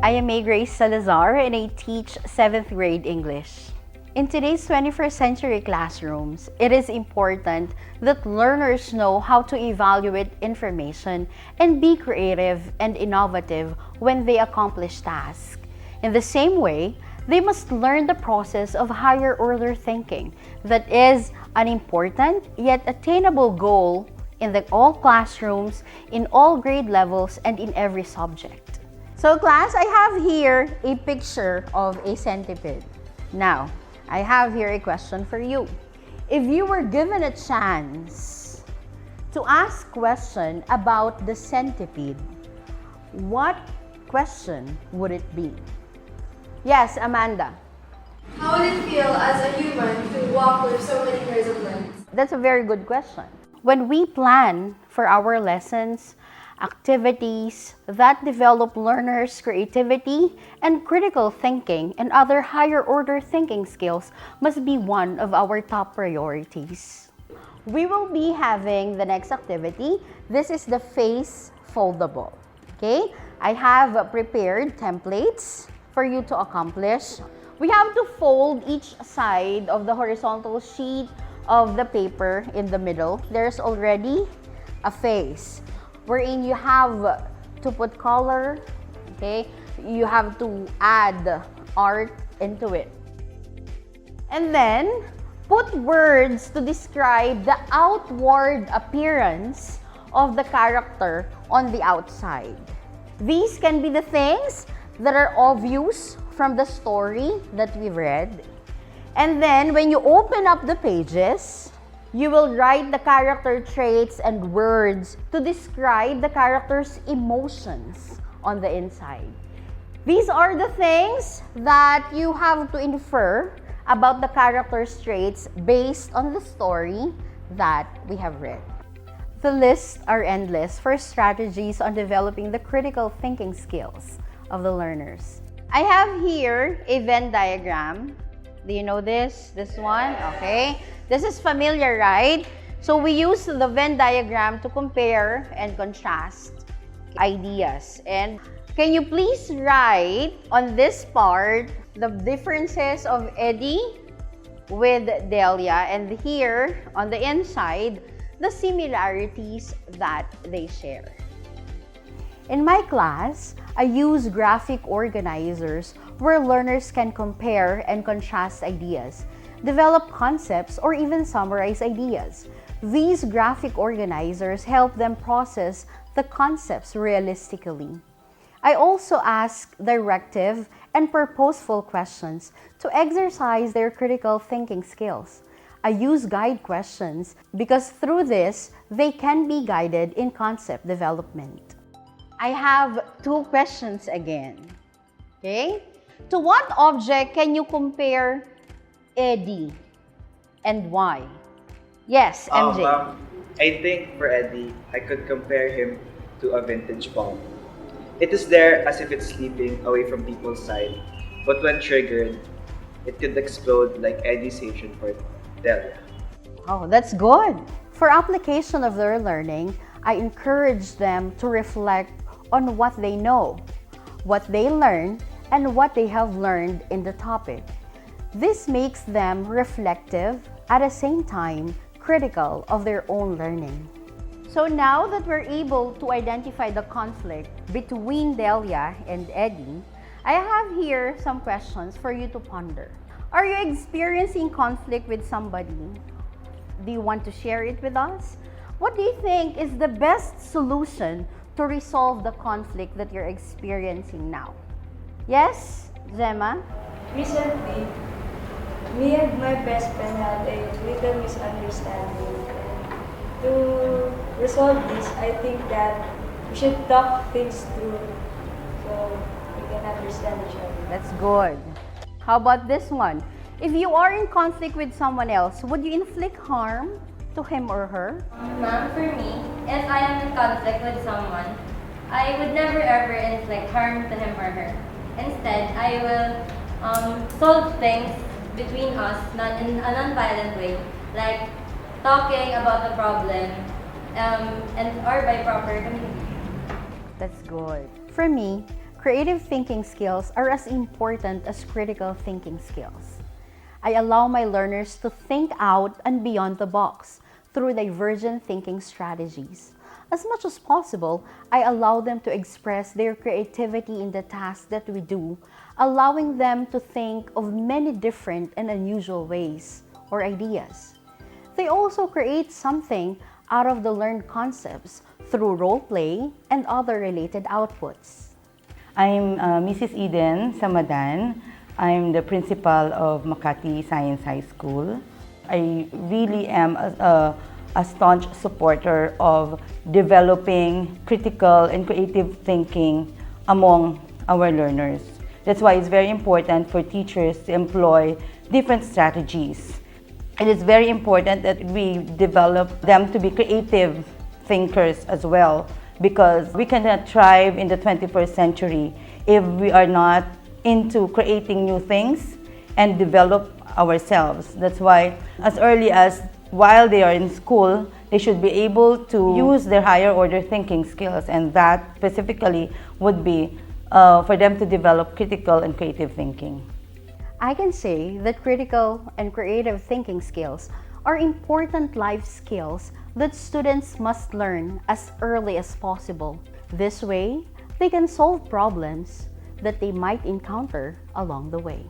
I am May Grace Salazar and I teach 7th grade English. In today's 21st century classrooms, it is important that learners know how to evaluate information and be creative and innovative when they accomplish tasks. In the same way, they must learn the process of higher order thinking that is an important yet attainable goal in all classrooms, in all grade levels, and in every subject. So class, I have here a picture of a centipede. Now, I have here a question for you. If you were given a chance to ask a question about the centipede, what question would it be? Yes, Amanda. How would it feel as a human to walk with so many pairs of legs? That's a very good question. When we plan for our lessons, activities that develop learners' creativity and critical thinking and other higher order thinking skills must be one of our top priorities. We will be having the next activity. This is the face foldable. Okay? I have prepared templates for you to accomplish. We have to fold each side of the horizontal sheet of the paper in the middle. There's already a face wherein you have to put color, okay? You have to add art into it. And then put words to describe the outward appearance of the character on the outside. These can be the things that are obvious from the story that we read. And then when you open up the pages, you will write the character traits and words to describe the character's emotions on the inside. These are the things that you have to infer about the character's traits based on the story that we have read. The lists are endless for strategies on developing the critical thinking skills of the learners. I have here a Venn diagram. Do you know this? This one? Okay. This is familiar, right? So we use the Venn diagram to compare and contrast ideas. And can you please write on this part the differences of Eddie with Delia, and here on the inside, the similarities that they share. In my class, I use graphic organizers where learners can compare and contrast ideas, develop concepts, or even summarize ideas. These graphic organizers help them process the concepts realistically. I also ask directive and purposeful questions to exercise their critical thinking skills. I use guide questions because through this, they can be guided in concept development. I have two questions again. Okay? To what object can you compare Eddie and why? Yes, MJ. I think for Eddie, I could compare him to a vintage bomb. It is there as if it's sleeping away from people's sight, but when triggered, it could explode like Eddie's hatred for Delia. Oh, that's good. For application of their learning, I encourage them to reflect on what they know, what they learn, and what they have learned in the topic. This makes them reflective, at the same time, critical of their own learning. So now that we're able to identify the conflict between Delia and Eddie, I have here some questions for you to ponder. Are you experiencing conflict with somebody? Do you want to share it with us? What do you think is the best solution to resolve the conflict that you're experiencing now? Yes, Gemma? Recently, me and my best friend had a little misunderstanding. And to resolve this, I think that we should talk things through so we can understand each other. That's good. How about this one? If you are in conflict with someone else, would you inflict harm to him or her? Ma'am, for me, if I am in conflict with someone, I would never ever inflict harm to him or her. Instead, I will solve things between us in a non-violent way, like talking about the problem or by proper communication. That's good. For me, creative thinking skills are as important as critical thinking skills. I allow my learners to think out and beyond the box through divergent thinking strategies. As much as possible, I allow them to express their creativity in the tasks that we do, allowing them to think of many different and unusual ways or ideas. They also create something out of the learned concepts through role play and other related outputs. I'm Mrs. Eden Samadan. I'm the principal of Makati Science High School. I really am a staunch supporter of developing critical and creative thinking among our learners. That's why it's very important for teachers to employ different strategies. It is very important that we develop them to be creative thinkers as well, because we cannot thrive in the 21st century if we are not into creating new things and develop ourselves. That's why as early as while they are in school, they should be able to use their higher order thinking skills, and that specifically would be for them to develop critical and creative thinking. I can say that critical and creative thinking skills are important life skills that students must learn as early as possible. This way, they can solve problems that they might encounter along the way.